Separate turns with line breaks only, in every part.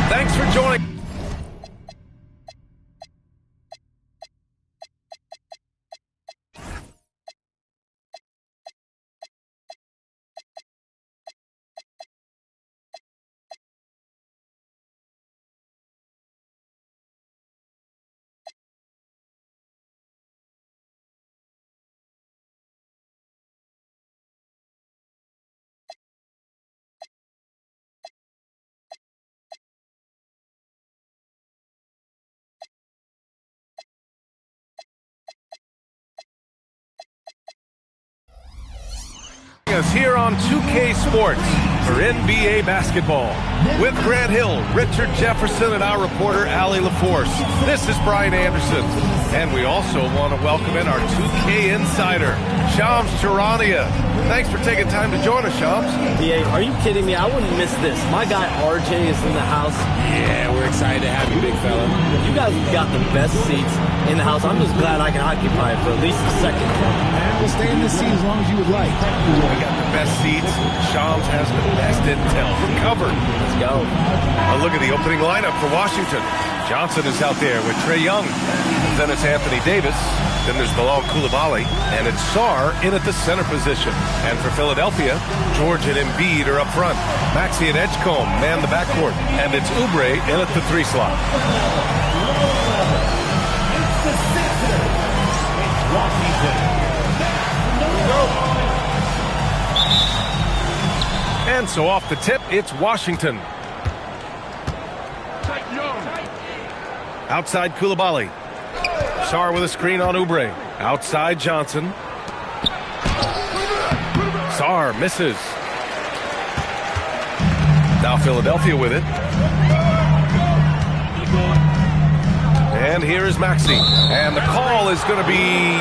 Thanks for joining. Us here on 2K Sports for NBA basketball with Grant Hill, Richard Jefferson, and our reporter Allie LaForce. This is Brian Anderson, and we also want to welcome in our 2K insider, Shams Charania. Thanks for taking time to join us, Shams.
Yeah, are you kidding me? I wouldn't miss this. My guy RJ is in the house.
Yeah, we're excited to have you, big fella.
You guys have got the best seats in the house. I'm just glad I can occupy it for at least a second.
And we'll stay in this seat as long as you would like.
We got the best seats. Shams has the best intel. We're covered.
Let's go.
A look at the opening lineup for Washington. Johnson is out there with Trae Young. Then it's Anthony Davis. Then there's Bilal Coulibaly. And it's Sarr in at the center position. And for Philadelphia, George and Embiid are up front. Maxey and Edgecombe man the backcourt. And it's Oubre in at the 3 slot.
It's the Sixers. It's Washington.
And so off the tip, it's Washington. Outside Coulibaly. Sarr with a screen on Oubre. Outside Johnson. Sarr misses. Now Philadelphia with it. And here is Maxey. And the call is going to be,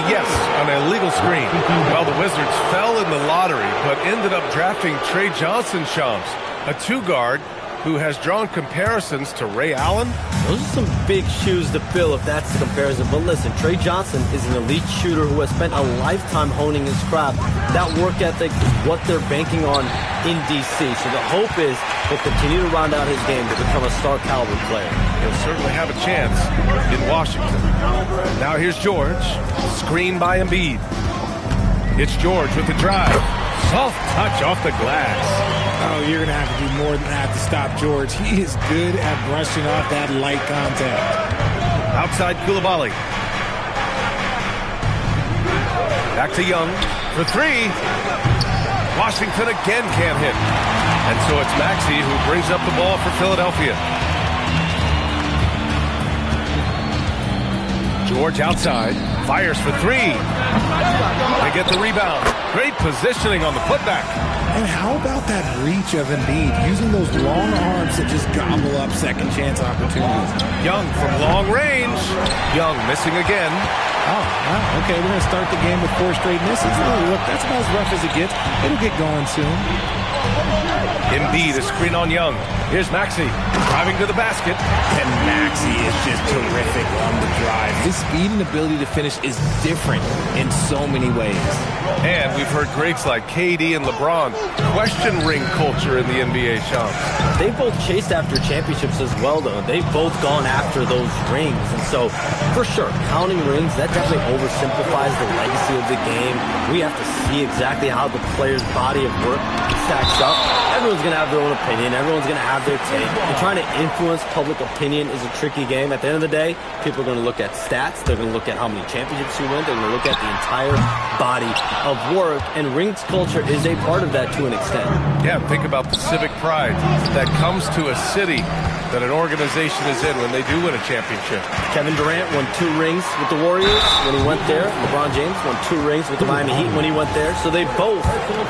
yes, an illegal screen. Well, the Wizards fell in the lottery, but ended up drafting Trae Johnson, Shams, a 2-guard who has drawn comparisons to Ray Allen.
Those are some big shoes to fill if that's the comparison. But listen, Trae Johnson is an elite shooter who has spent a lifetime honing his craft. That work ethic is what they're banking on in D.C. So the hope is he'll continue to round out his game to become a star caliber player.
He'll certainly have a chance in Washington. Now here's George, screened by Embiid. It's George with the drive. Soft touch off the glass.
Oh, you're going to have to do more than that to stop George. He is good at brushing off that light contact.
Outside Coulibaly. Back to Young for 3. Washington again can't hit. And so it's Maxey who brings up the ball for Philadelphia. George outside, fires for 3. They get the rebound. Great positioning on the putback.
And how about that reach of Embiid, using those long arms to just gobble up second chance opportunities?
Young from long range. Young missing again.
Oh, wow. Okay, we're going to start the game with 4 straight misses. Oh, look, that's about as rough as it gets. It'll get going soon.
Embiid, a screen on Young. Here's Maxey, driving to the basket.
And Maxey is just terrific on the drive. His speed and ability to finish is different in so many ways.
And we've heard greats like KD and LeBron question ring culture in the NBA, Shams.
They both chased after championships as well, though. They've both gone after those rings. And so, for sure, counting rings, that definitely oversimplifies the legacy of the game. We have to see exactly how the player's body of work stacks up. Everyone's going to have their own opinion. Everyone's going to have their take. And trying to influence public opinion is a tricky game. At the end of the day, people are going to look at stats. They're going to look at how many championships you win. They're going to look at the entire body of work. And rings culture is a part of that to an extent.
Yeah, think about the civic pride that comes to a city that an organization is in when they do win a championship.
Kevin Durant won 2 rings with the Warriors when he went there. LeBron James won 2 rings with the Miami Heat when he went there. So they both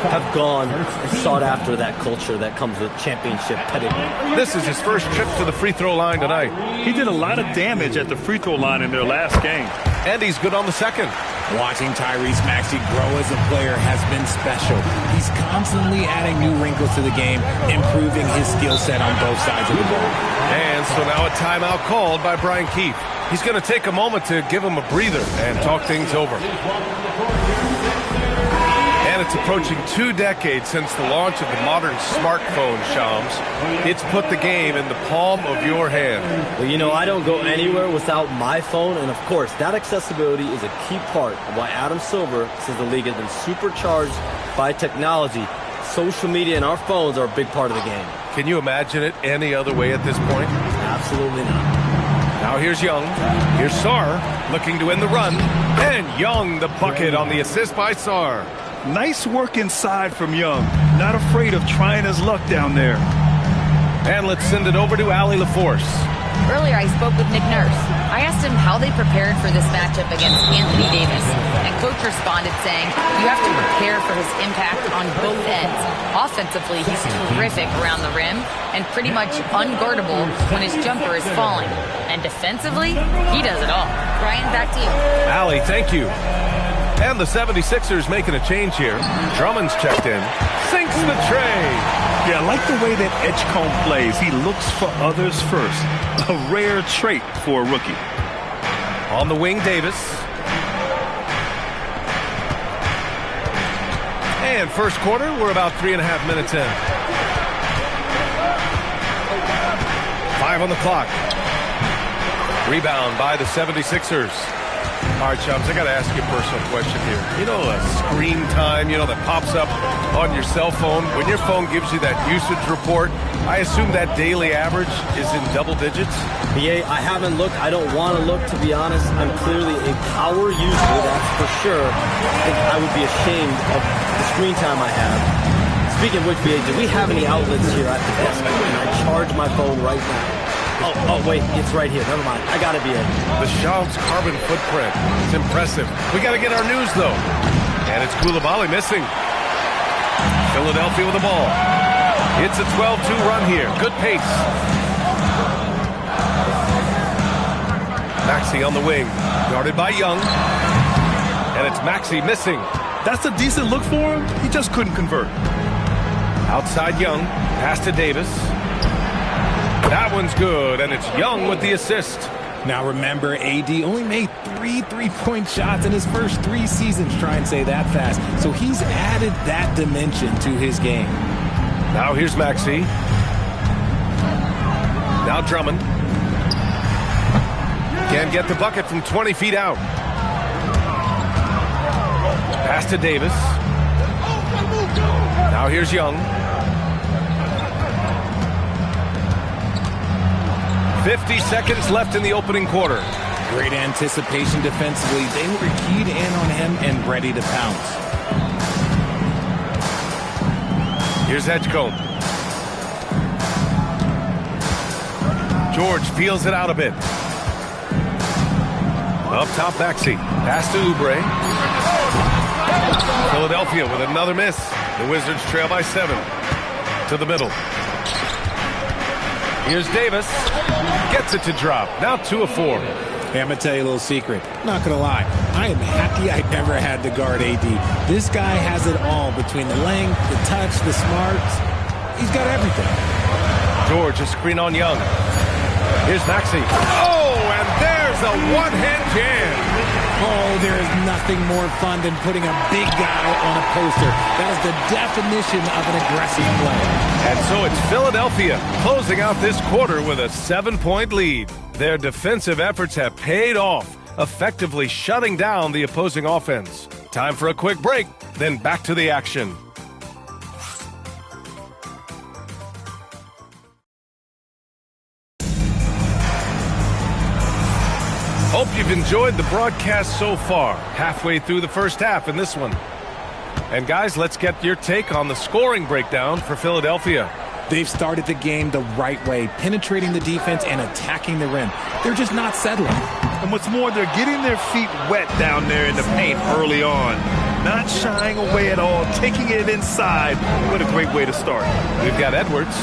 have gone and sought after that culture that comes with championship pedigree.
This is his first trip to the free throw line tonight.
He did a lot of damage at the free throw line in their last game.
And he's good on the second.
Watching Tyrese Maxey grow as a player has been special. He's constantly adding new wrinkles to the game, improving his skill set on both sides of the ball.
And so now a timeout called by Brian Keefe. He's going to take a moment to give him a breather and talk things over. And it's approaching 2 decades since the launch of the modern smartphone, Shams. It's put the game in the palm of your hand.
Well, you know, I don't go anywhere without my phone, and of course, that accessibility is a key part of why Adam Silver says the league has been supercharged by technology. Social media and our phones are a big part of the game.
Can you imagine it any other way at this point?
Absolutely not.
Now here's Young. Here's Sarr looking to end the run. And Young, the bucket on the assist by Sarr.
Nice work inside from Young. Not afraid of trying his luck down there.
And let's send it over to Allie LaForce.
Earlier, I spoke with Nick Nurse. I asked him how they prepared for this matchup against Anthony Davis. And Coach responded saying, you have to prepare for his impact on both ends. Offensively, he's terrific around the rim and pretty much unguardable when his jumper is falling. And defensively, he does it all. Brian, back to you.
Allie, thank you. And the 76ers making a change here. Drummond's checked in. Sinks the tray.
Yeah, I like the way that Edgecombe plays. He looks for others first. A rare trait for a rookie.
On the wing, Davis. And first quarter, we're about 3.5 minutes in. 5 on the clock. Rebound by the 76ers. All right, Chums, I got to ask you a personal question here. You know, screen time, that pops up on your cell phone. When your phone gives you that usage report, I assume that daily average is in double digits?
BA, I haven't looked. I don't want to look, to be honest. I'm clearly a power user, that's for sure. I think I would be ashamed of the screen time I have. Speaking of which, BA, do we have any outlets here at the desk? Can I charge my phone right now? Oh, wait, it's right here. Never mind. I got it, BA.
The Shams carbon footprint. It's impressive. We got to get our news, though. And it's Coulibaly missing. Philadelphia with the ball. It's a 12-2 run here. Good pace. Maxey on the wing. Guarded by Young. And it's Maxey missing.
That's a decent look for him. He just couldn't convert.
Outside Young. Pass to Davis. That one's good, and it's Young with the assist.
Now remember, AD only made 3 3-point shots in his first 3 seasons. Try and say that fast. So he's added that dimension to his game.
Now here's Maxey. Now Drummond. Can't get the bucket from 20 feet out. Pass to Davis. Now here's Young. 50 seconds left in the opening quarter.
Great anticipation defensively. They were keyed in on him and ready to pounce.
Here's Edgecombe. George feels it out a bit. Up top, Maxey. Pass to Oubre. Philadelphia with another miss. The Wizards trail by 7. To the middle. Here's Davis. Gets it to drop. Now 2 of 4.
Hey, I'm going to tell you a little secret. Not going to lie. I am happy I never had to guard AD. This guy has it all between the length, the touch, the smarts. He's got everything.
George, a screen on Young. Here's Maxey. Oh, and there's a one-hand jam.
Oh, there is nothing more fun than putting a big guy on a poster. That is the definition of an aggressive play.
And so it's Philadelphia closing out this quarter with a 7-point lead. Their defensive efforts have paid off, effectively shutting down the opposing offense. Time for a quick break, then back to the action. Hope you've enjoyed the broadcast so far. Halfway through the first half in this one. And guys, let's get your take on the scoring breakdown for Philadelphia.
They've started the game the right way, penetrating the defense and attacking the rim. They're just not settling.
And what's more, they're getting their feet wet down there in the paint early on. Not shying away at all, taking it inside. What a great way to start.
We've got Edwards.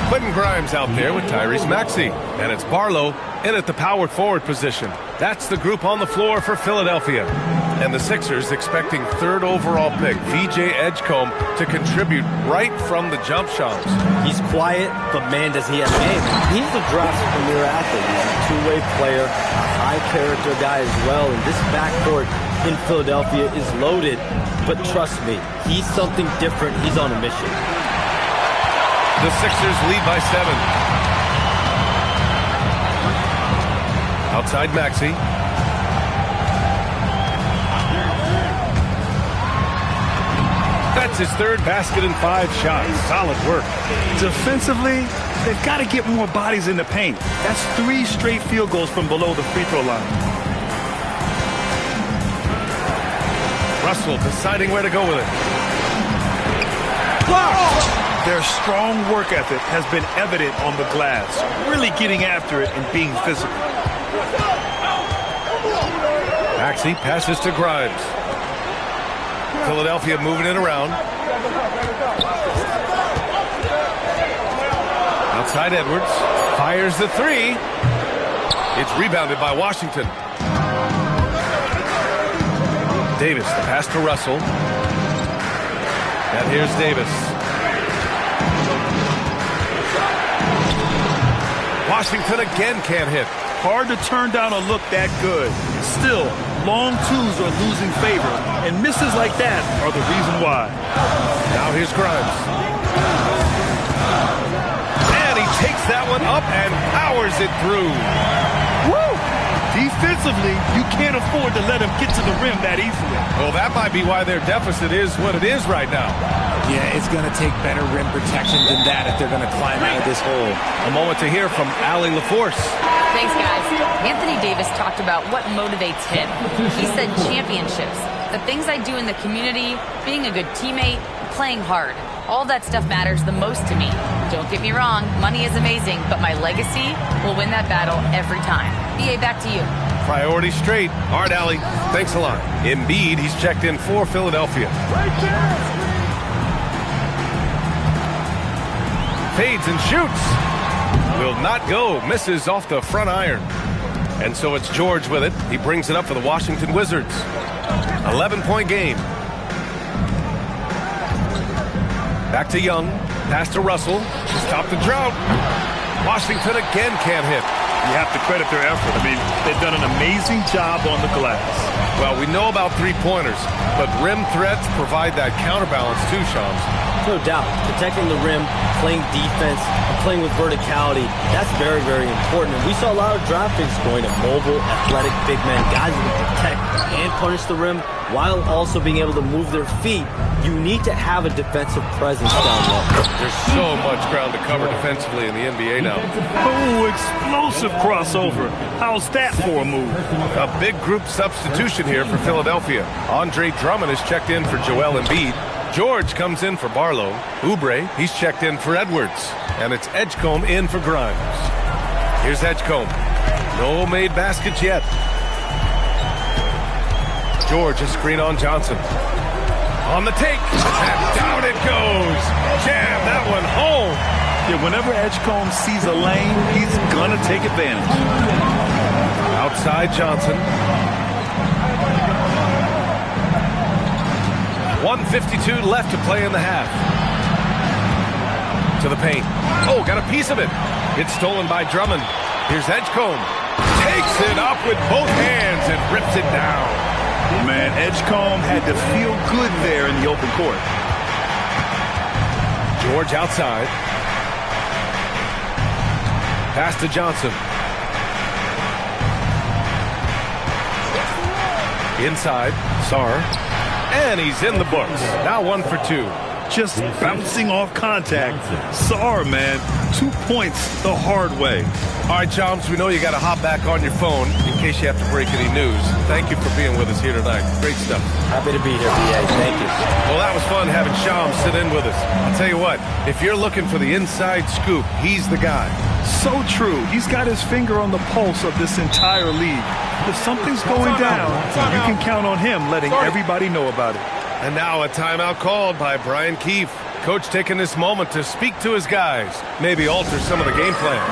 Quentin Grimes out there with Tyrese Maxey. And it's Barlow in at the power forward position. That's the group on the floor for Philadelphia. And the Sixers expecting third overall pick, VJ Edgecombe, to contribute right from the jump shots.
He's quiet, but man, does he have game. He's the draft's premier athlete. He's a two-way player, a high-character guy as well. And this backcourt in Philadelphia is loaded. But trust me, he's something different. He's on a mission.
The Sixers lead by 7. Outside Maxey. That's his third basket in 5 shots. Solid work.
Defensively, they've got to get more bodies in the paint. That's 3 straight field goals from below the free throw line.
Russell deciding where to go with it.
Blocked! Their strong work ethic has been evident on the glass, really getting after it and being physical.
Maxey passes to Grimes. Philadelphia moving it around. Outside Edwards. Fires the 3. It's rebounded by Washington. Davis, the pass to Russell. And here's Davis. Washington again can't hit.
Hard to turn down a look that good. Still, long twos are losing favor, and misses like that are the reason why.
Now here's Grimes. And he takes that one up and powers it through.
Woo! Defensively, you can't afford to let him get to the rim that easily.
Well, that might be why their deficit is what it is right now.
Yeah, it's going to take better rim protection than that if they're going to climb out of this hole.
A moment to hear from Allie LaForce.
Thanks, guys. Anthony Davis talked about what motivates him. He said championships, the things I do in the community, being a good teammate, playing hard. All that stuff matters the most to me. Don't get me wrong, money is amazing, but my legacy will win that battle every time. BA, back to you.
Priority straight. All right, Allie. Thanks a lot. Embiid, he's checked in for Philadelphia. Fades and shoots. Will not go. Misses off the front iron. And so it's George with it. He brings it up for the Washington Wizards. 11-point game. Back to Young. Pass to Russell. Stop the drought. Washington again can't hit.
You have to credit their effort. I mean, they've done an amazing job on the glass.
Well, we know about three-pointers, but rim threats provide that counterbalance too, Shams.
No doubt. Protecting the rim, playing defense, and playing with verticality, that's very, very important. And we saw a lot of draft picks going to mobile, athletic big men, guys who can protect and punish the rim while also being able to move their feet. You need to have a defensive presence down low.
There's so much ground to cover defensively in the NBA now.
Oh, explosive crossover. How's that for a move?
A big group substitution here for Philadelphia. Andre Drummond is checked in for Joel Embiid. George comes in for Barlow. Oubre, he's checked in for Edwards. And it's Edgecombe in for Grimes. Here's Edgecombe. No made baskets yet. George, a screen on Johnson. On the take. And down it goes. Jam that one home.
Yeah, whenever Edgecombe sees a lane, he's going to take advantage.
Outside Johnson. 1:52 left to play in the half. To the paint. Oh, got a piece of it. It's stolen by Drummond. Here's Edgecombe. Takes it up with both hands and rips it down.
Man, Edgecombe had to feel good there in the open court.
George outside. Pass to Johnson. Inside, Sarr. And he's in the books. Now 1 for 2.
Just bouncing off contact. Sarr, man. 2 points the hard way.
All right, Chomps, we know you got to hop back on your phone in case you have to break any news. Thank you for being with us here tonight. Great stuff.
Happy to be here, BA. Thank you.
Well, that was fun having Shams sit in with us. I'll tell you what, if you're looking for the inside scoop, he's the guy.
So true. He's got his finger on the pulse of this entire league. If something's going down, you can count on him letting everybody know about it.
And now a timeout called by Brian Keefe. Coach taking this moment to speak to his guys, maybe alter some of the game plan.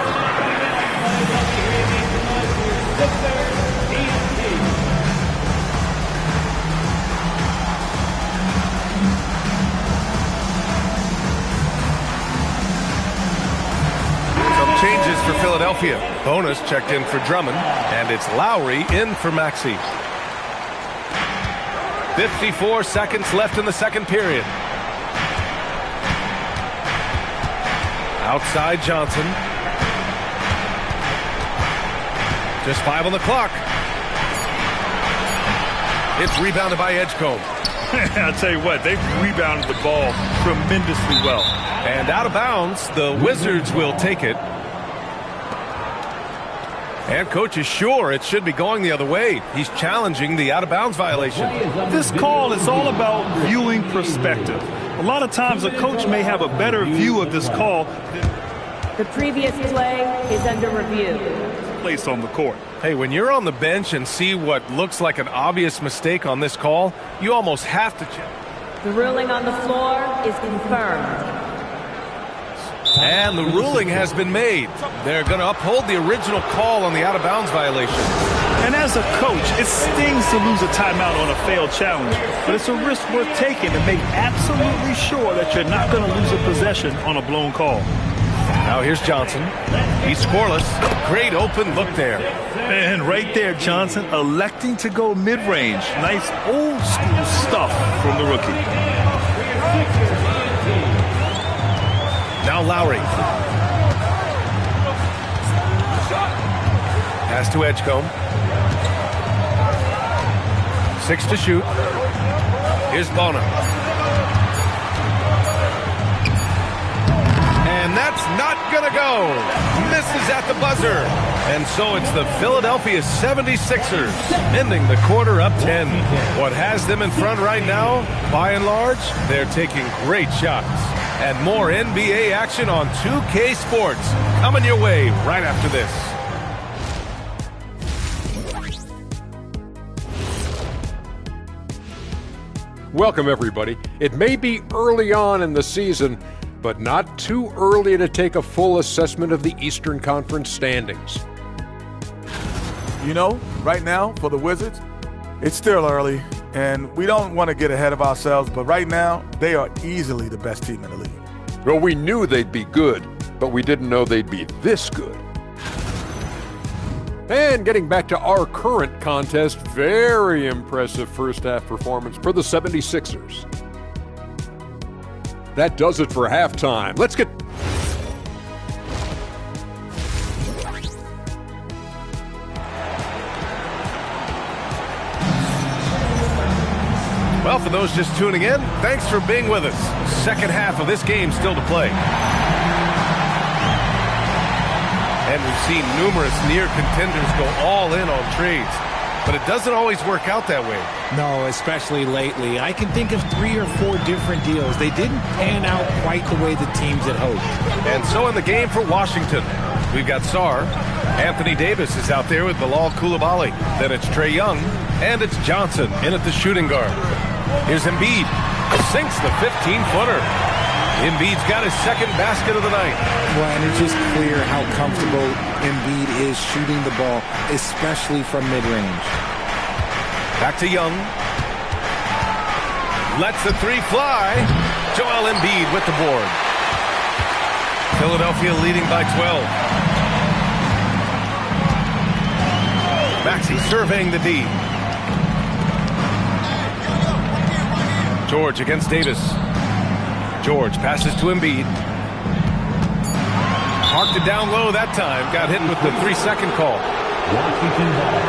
changes for Philadelphia. Bonus checked in for Drummond, and it's Lowry in for Maxey. 54 seconds left in the second period. Outside Johnson. Just 5 on the clock. It's rebounded by Edgecombe.
I'll tell you what, they've rebounded the ball tremendously well.
And out of bounds, the Wizards will take it. And coach is sure it should be going the other way. He's challenging the out-of-bounds violation.
This call is all about viewing perspective. A lot of times a coach may have a better view of this call
The previous play is under review.
placed on the court.
Hey, when you're on the bench and see what looks like an obvious mistake on this call, you almost have to check.
The ruling on the floor is confirmed.
And the ruling has been made. They're going to uphold the original call on the out-of-bounds violation.
And as a coach, it stings to lose a timeout on a failed challenge, but it's a risk worth taking to make absolutely sure that you're not going to lose a possession on a blown call.
Now here's Johnson. He's scoreless. Great open look there.
And right there, Johnson electing to go mid-range. Nice old school stuff from the rookie.
Now Lowry. Pass to Edgecombe. 6 to shoot. Here's Bona. And that's not going to go. Misses at the buzzer. And so it's the Philadelphia 76ers ending the quarter up 10. What has them in front right now, by and large, they're taking great shots. And more NBA action on 2K Sports coming your way right after this.
Welcome, everybody. It may be early on in the season, but not too early to take a full assessment of the Eastern Conference standings.
You know, right now for the Wizards, it's still early, and we don't want to get ahead of ourselves, but right now, they are easily the best team in the league.
Well, we knew they'd be good, but we didn't know they'd be this good. And getting back to our current contest, very impressive first-half performance for the 76ers. That does it for halftime. Let's get...
Well, for those just tuning in, thanks for being with us. Second half of this game still to play. And we've seen numerous near contenders go all in on trades. But it doesn't always work out that way.
No, especially lately. I can think of 3 or 4 different deals. They didn't pan out quite the way the teams had hoped.
And so in the game for Washington, we've got Sarr. Anthony Davis is out there with Bilal Coulibaly. Then it's Trae Young. And it's Johnson in at the shooting guard. Here's Embiid. Sinks the 15-footer. Embiid's got his second basket of the night.
Well, and it's just clear how comfortable Embiid is shooting the ball, especially from mid-range.
Back to Young. Lets the 3 fly. Joel Embiid with the board. Philadelphia leading by 12. Maxey surveying the D. George against Davis. George passes to Embiid. Marked it down low that time. Got hit with the 3-second call.
Washington ball.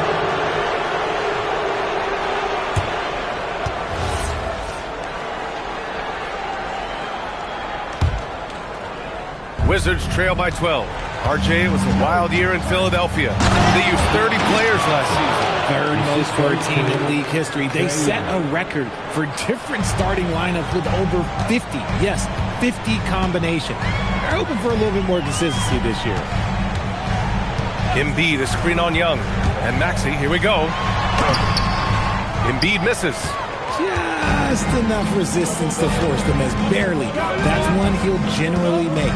Wizards trail by 12. RJ, it was a wild year in Philadelphia. They used 30 players last season.
Third most for a team in league history. They set a record for different starting lineups with over 50. Yes, 50 combinations. They're hoping for a little bit more consistency this year.
Embiid, a screen on Young. And Maxey, here we go. Embiid misses.
Just enough resistance to force them as barely. That's one he'll generally make.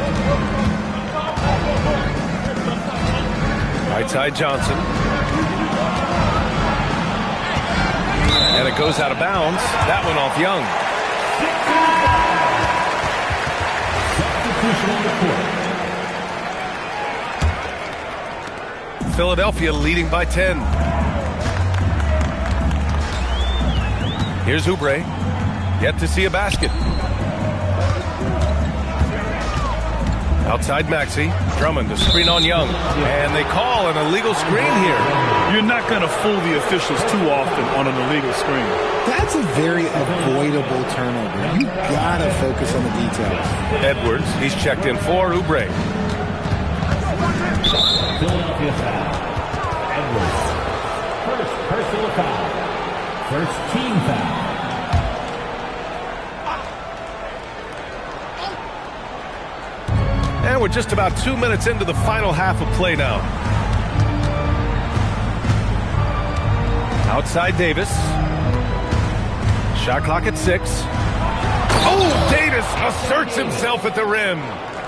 Right side Johnson. And it goes out of bounds. That one off Young.
Substitution on the court.
Philadelphia leading by 10. Here's Oubre. Yet to see a basket. Outside Maxey. Drummond, a screen on Young. And they call an illegal screen here.
You're not going to fool the officials too often on an illegal screen.
That's a very avoidable turnover. You gotta focus on the details.
Edwards, he's checked in for Oubre.
Philadelphia foul. Edwards. First personal foul. First team foul.
And we're just about 2 minutes into the final half of play now. Outside Davis. Shot clock at 6. Oh, Davis asserts himself at the rim.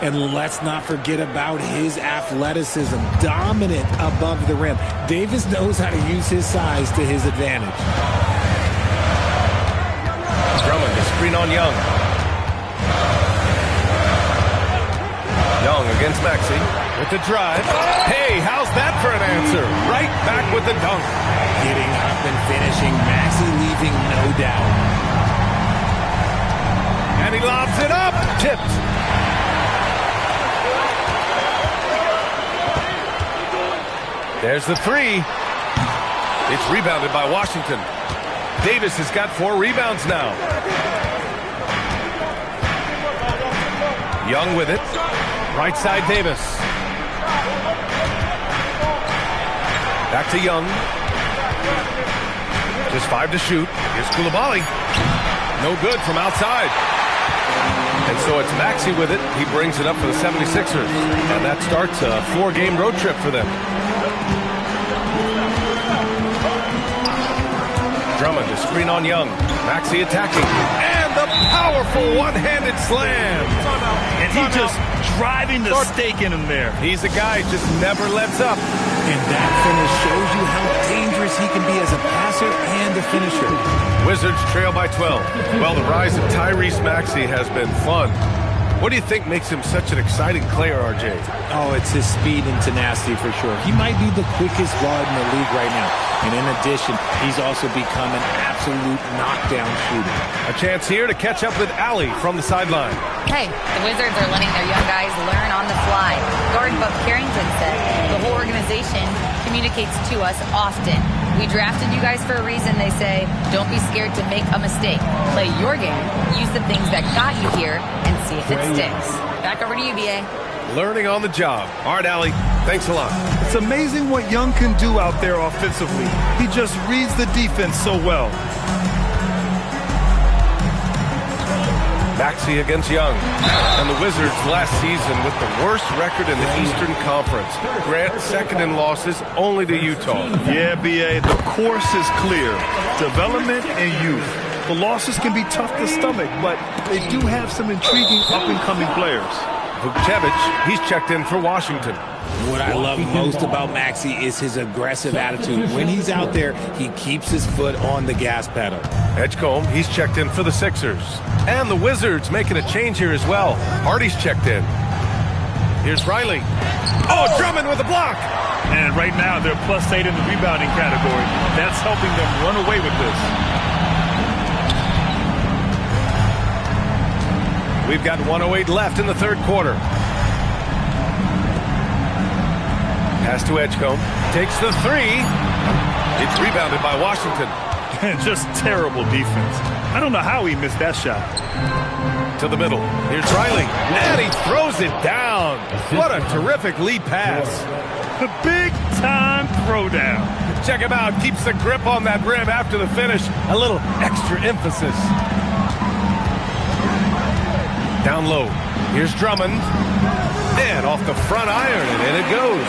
And let's not forget about his athleticism. Dominant above the rim. Davis knows how to use his size to his advantage.
Drummond, a screen on Young. Young against Maxey with the drive. Hey, how's that for an answer? Right back with the dunk.
Getting up and finishing. Maxey leaving no doubt.
And he lobs it up. Tipped. There's the three. It's rebounded by Washington. Davis has got 4 rebounds now. Young with it. Right side Davis. Back to Young. Just 5 to shoot. Here's Coulibaly. No good from outside. And so it's Maxey with it. He brings it up for the 76ers. And that starts a 4-game road trip for them. Drummond, a screen on Young. Maxey attacking. And the powerful one-handed slam.
And he just driving the stake in him there.
He's a guy who just never lets up.
And that finish shows you how dangerous he can be as a passer and a finisher.
Wizards trail by 12. Well, the rise of Tyrese Maxey has been fun. What do you think makes him such an exciting player, RJ?
Oh, it's his speed and tenacity for sure. He might be the quickest guard in the league right now. And in addition, he's also become an absolute knockdown shooter.
A chance here to catch up with Allie from the sideline.
Hey, the Wizards are letting their young guys learn on the fly. Guard Buck Carrington said the whole organization communicates to us often. We drafted you guys for a reason, they say. Don't be scared to make a mistake. Play your game, use the things that got you here, and see if it sticks. Back over to you, BA.
Learning on the job. All right, Allie, thanks a lot.
It's amazing what Young can do out there offensively. He just reads the defense so well.
Maxey against Young. And the Wizards last season with the worst record in the Eastern Conference. Grant second in losses only to Utah.
Yeah, BA, the course is clear. Development and youth. The losses can be tough to stomach, but they do have some intriguing up-and-coming players.
Vukcevic, he's checked in for Washington.
What I love most about Maxey is his aggressive attitude. When he's out there, he keeps his foot on the gas pedal.
Edgecombe, he's checked in for the Sixers. And the Wizards making a change here as well. Hardy's checked in. Here's Riley. Oh, Drummond with a block.
And right now, they're +8 in the rebounding category. That's helping them run away with this.
We've got 1:08 left in the third quarter. Pass to Edgecombe. Takes the three. It's rebounded by Washington.
Just terrible defense. I don't know how he missed that shot.
To the middle. Here's Riley. And he throws it down. What a terrific lead pass.
The big-time throwdown.
Check him out. Keeps the grip on that rim after the finish. A little extra emphasis. Down low. Here's Drummond. And off the front iron, and in it goes.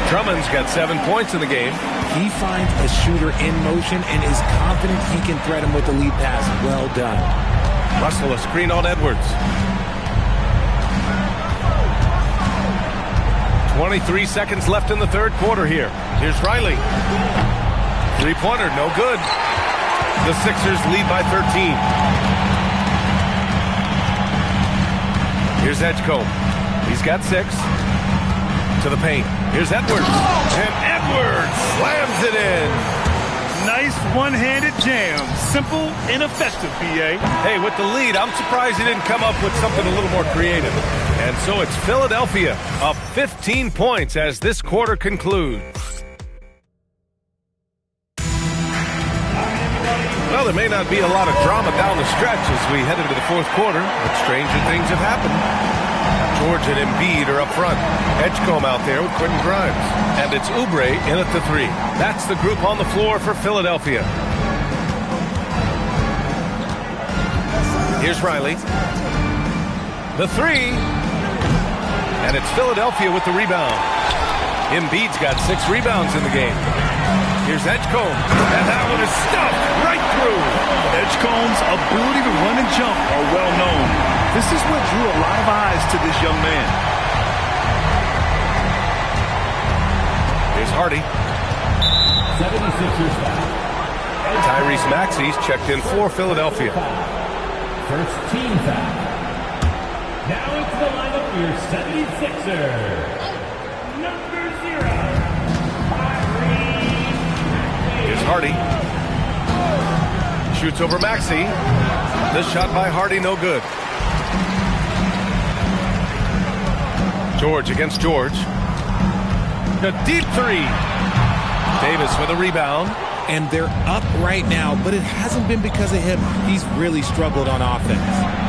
Drummond's got 7 points in the game.
He finds a shooter in motion and is confident he can threat him with the lead pass. Well done.
Russell, a screen on Edwards. 23 seconds left in the third quarter here. Here's Riley. Three-pointer, no good. The Sixers lead by 13. Here's Edgecombe. He's got 6. to the paint. Here's Edwards. And Edwards slams it in.
Nice one-handed jam. Simple and effective, B.A.
Hey, with the lead, I'm surprised he didn't come up with something a little more creative. And so it's Philadelphia up 15 points as this quarter concludes. Well, there may not be a lot of drama down the stretch as we head into the fourth quarter, but stranger things have happened. George and Embiid are up front. Edgecombe out there with Quentin Grimes. And it's Oubre in at the three. That's the group on the floor for Philadelphia. Here's Riley. The three. And it's Philadelphia with the rebound. Embiid's got 6 rebounds in the game. Here's Edgecombe. And that one is stuffed right through.
Edgecombe's ability to run and jump are well known. This is what drew a lot of eyes to this young man.
Here's Hardy.
76ers foul.
Tyrese Maxey's checked in for Philadelphia.
First team foul. Now into the lineup for your 76ers. Number 0.
Here's Hardy. Shoots over Maxey. This shot by Hardy, no good. George against George. The deep three. Davis with a rebound.
And they're up right now, but it hasn't been because of him. He's really struggled on offense.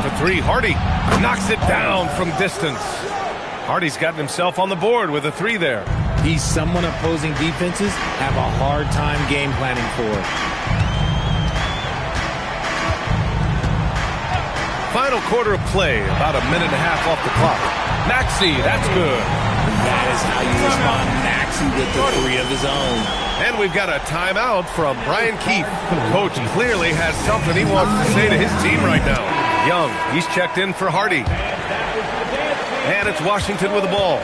For three, Hardy knocks it down from distance. Hardy's gotten himself on the board with a three there.
He's someone opposing defenses have a hard time game planning for.
Final quarter of play, about a minute and a half off the clock. Maxey, that's good.
That is how you respond. Maxey with the three of his own.
And we've got a timeout from Brian Keefe. Coach clearly has something he wants to say to his team right now. Young, he's checked in for Hardy. And it's Washington with the ball,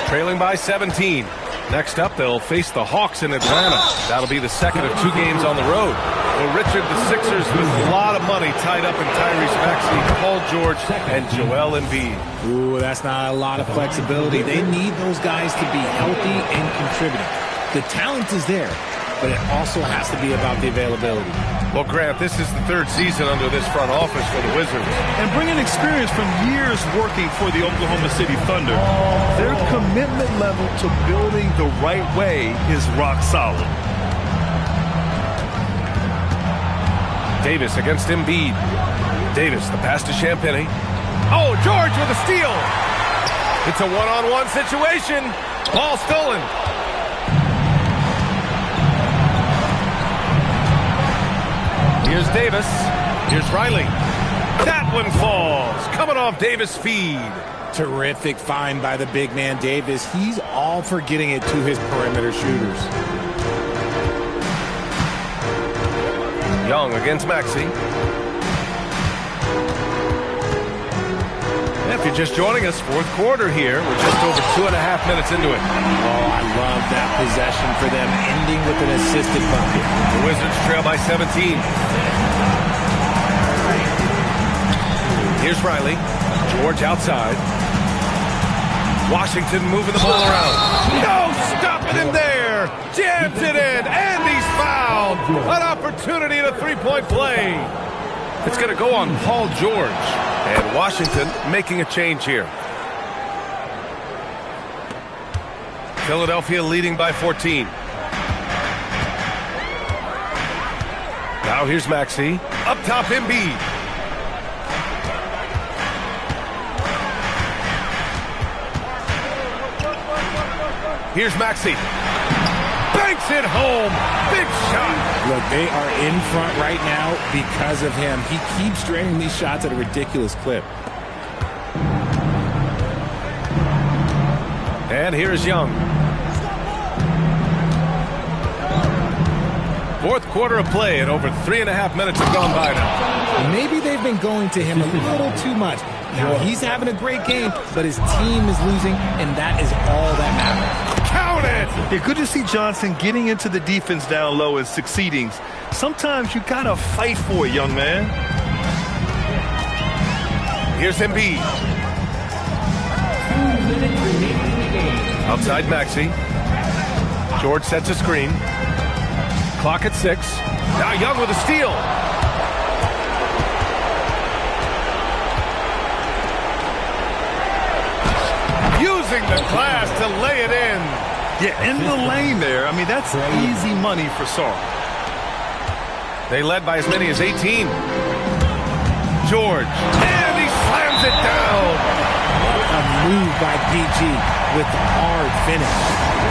trailing by 17. Next up, they'll face the Hawks in Atlanta. That'll be the second of 2 games on the road. Well, Richard, the Sixers with a lot of money tied up in Tyrese Maxey, Paul George, and Joel Embiid.
Ooh, that's not a lot of flexibility. They need those guys to be healthy and contributing. The talent is there, but it also has to be about the availability.
Well, Grant, this is the 3rd season under this front office for the Wizards.
And bringing experience from years working for the Oklahoma City Thunder, their commitment level to building the right way is rock solid.
Davis against Embiid. Davis, the pass to Champagnie. Oh, George with a steal. It's a one-on-one situation. Ball stolen. Here's Davis. Here's Riley. That one falls. Coming off Davis' feed.
Terrific find by the big man Davis. He's all for getting it to his perimeter shooters.
Young against Maxey. If you're just joining us, 4th quarter here. We're just over 2.5 minutes into it.
Oh, I love that possession for them, ending with an assisted bucket.
The Wizards trail by 17. Here's Riley. George outside. Washington moving the ball around. No stopping him there. Jams it in, and he's fouled. An opportunity in a 3-point play. It's going to go on Paul George. And Washington making a change here. Philadelphia leading by 14. Now here's Maxey. Up top, Embiid. Here's Maxey. Banks it home. Big shot.
Look, they are in front right now because of him. He keeps draining these shots at a ridiculous clip.
And here's Young. 4th quarter of play, and over 3.5 minutes have gone by now.
Maybe they've been going to him a little too much. Now, he's having a great game, but his team is losing, and that is all that matters.
Count it!
Yeah, good to see Johnson getting into the defense down low and succeeding. Sometimes you gotta fight for it, young man.
Here's Embiid. Outside Maxey. George sets a screen. Clock at 6. Now Young with a steal. Using the glass to lay it in.
Yeah, in the lane there. I mean, that's easy money for Sarr.
They led by as many as 18. George. And he slams it down.
A move by PG with the hard finish.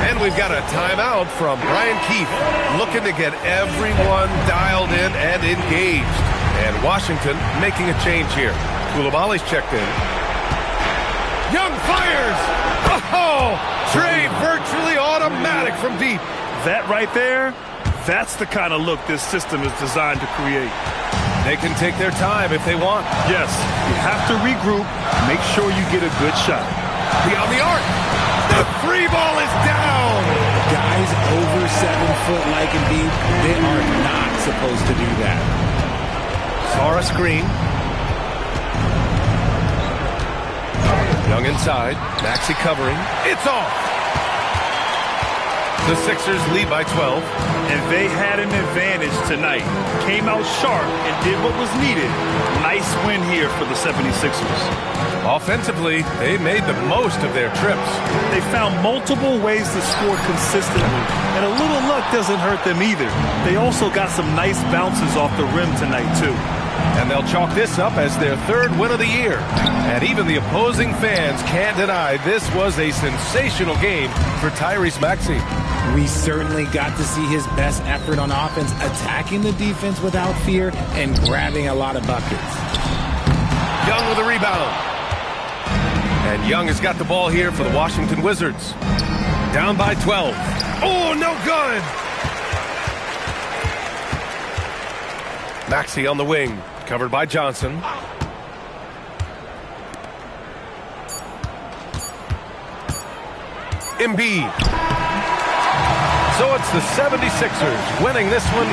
And we've got a timeout from Brian Keefe, looking to get everyone dialed in and engaged. And Washington making a change here. Koulibaly's checked in. Young fires! Oh! Trey virtually automatic from deep.
That right there, that's the kind of look this system is designed to create.
They can take their time if they want.
Yes, you have to regroup, make sure you get a good shot.
Beyond the arc. The free ball is down.
Guys over 7 foot like Embiid, they are not supposed to do that.
Sarr screen. Young inside. Maxey covering. It's off. The Sixers lead by 12.
And they had an advantage tonight. Came out sharp and did what was needed. Nice win here for the 76ers.
Offensively, they made the most of their trips.
They found multiple ways to score consistently. And a little luck doesn't hurt them either. They also got some nice bounces off the rim tonight, too.
And they'll chalk this up as their 3rd win of the year. And even the opposing fans can't deny this was a sensational game for Tyrese Maxey.
We certainly got to see his best effort on offense, attacking the defense without fear and grabbing a lot of buckets.
Young with a rebound. And Young has got the ball here for the Washington Wizards. Down by 12. Oh, no good! Maxey on the wing, covered by Johnson. Embiid. So it's the 76ers winning this one